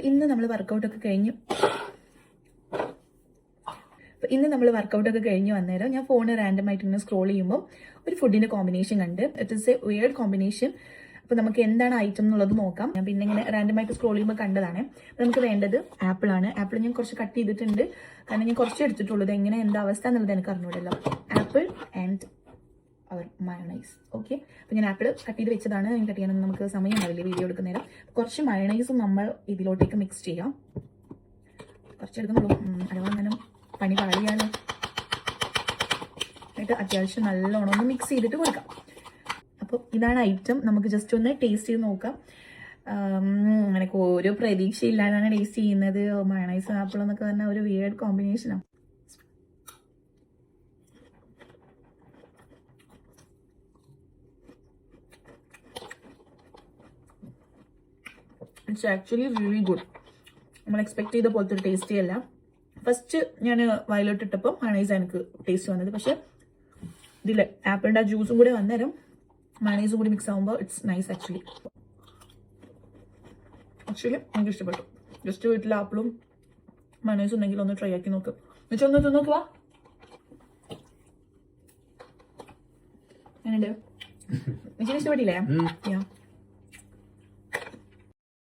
ഇന്ന് നമ്മൾ വർക്കൗട്ടൊക്കെ കഴിഞ്ഞു വന്നേരം ഞാൻ ഫോൺ റാൻഡമായിട്ട് ഇങ്ങനെ സ്ക്രോൾ ചെയ്യുമ്പോൾ ഒരു ഫുഡിന്റെ കോമ്പിനേഷൻ കണ്ട്. It is A weird combination. അപ്പോൾ നമുക്ക് എന്താണ് ഐറ്റം എന്നുള്ളത് നോക്കാം. ഞാൻ പിന്നെ ഇങ്ങനെ റാൻഡമായിട്ട് സ്ക്രോൾ ചെയ്യുമ്പോൾ കണ്ടതാണ്. നമുക്ക് വേണ്ടത് ആപ്പിൾ ആണ്. ആപ്പിൾ ഞാൻ കുറച്ച് കട്ട് ചെയ്തിട്ടുണ്ട്, കാരണം ഞാൻ കുറച്ച് എടുത്തിട്ടുള്ളത്. എങ്ങനെ എന്താ അവസ്ഥ എന്നുള്ളത് എനിക്ക് അറിഞ്ഞൂടല്ലോ. ആപ്പിൾ ആൻഡ് അവർ മയണൈസ്. ഓക്കെ, അപ്പോൾ ഞാൻ ആപ്പിൾ കട്ട് ചെയ്ത് വെച്ചതാണ്. കട്ട് ചെയ്യാനൊന്നും നമുക്ക് സമയം ഉണ്ടാവില്ല വീഡിയോ എടുക്കുന്നേരം. കുറച്ച് മയണൈസും നമ്മൾ ഇതിലോട്ടേക്ക് മിക്സ് ചെയ്യാം. കുറച്ച് എടുക്കുന്നുള്ളൂ, അഥവാ അങ്ങനെ പണി പാളിയാലോ. എന്നിട്ട് അത്യാവശ്യം നല്ലോണം ഒന്ന് മിക്സ് ചെയ്തിട്ട് കൊടുക്കാം. അപ്പോൾ ഇതാണ് ഐറ്റം. നമുക്ക് ജസ്റ്റ് ഒന്ന് ടേസ്റ്റ് ചെയ്ത് നോക്കാം. അങ്ങനെ ഒരു പ്രതീക്ഷയില്ലാതാണ് ടേസ്റ്റ് ചെയ്യുന്നത്. മയണൈസ് ആപ്പിൾ എന്നൊക്കെ പറഞ്ഞാൽ ഒരു വിയേർഡ് കോമ്പിനേഷനാണ്. It's actually really good. നമ്മൾ എക്സ്പെക്ട് ചെയ്ത പോലത്തെ ഒരു ടേസ്റ്റേ അല്ല. ഫസ്റ്റ് ഞാൻ വയലോട്ടിട്ടപ്പോൾ മയണൈസ് എനിക്ക് ടേസ്റ്റ് വന്നത്. പക്ഷെ ഇതിൽ ആപ്പിളിൻ്റെ ആ ജ്യൂസും കൂടെ വന്നേരം മയണൈസും കൂടി മിക്സ് ആകുമ്പോൾ ഇറ്റ്സ് നൈസ്. ആക്ച്വലി എനിക്ക് ഇഷ്ടപ്പെട്ടു. ജസ്റ്റ് വീട്ടിൽ ആപ്പിളും മയണൈസും ഉണ്ടെങ്കിൽ ഒന്ന് ട്രൈ ആക്കി നോക്ക്. എന്നുവെച്ചാൽ ഒന്ന് തിന്നോക്കുക. എങ്ങനെയുണ്ട്? എനിക്ക് ഇഷ്ടപ്പെട്ടില്ലേ?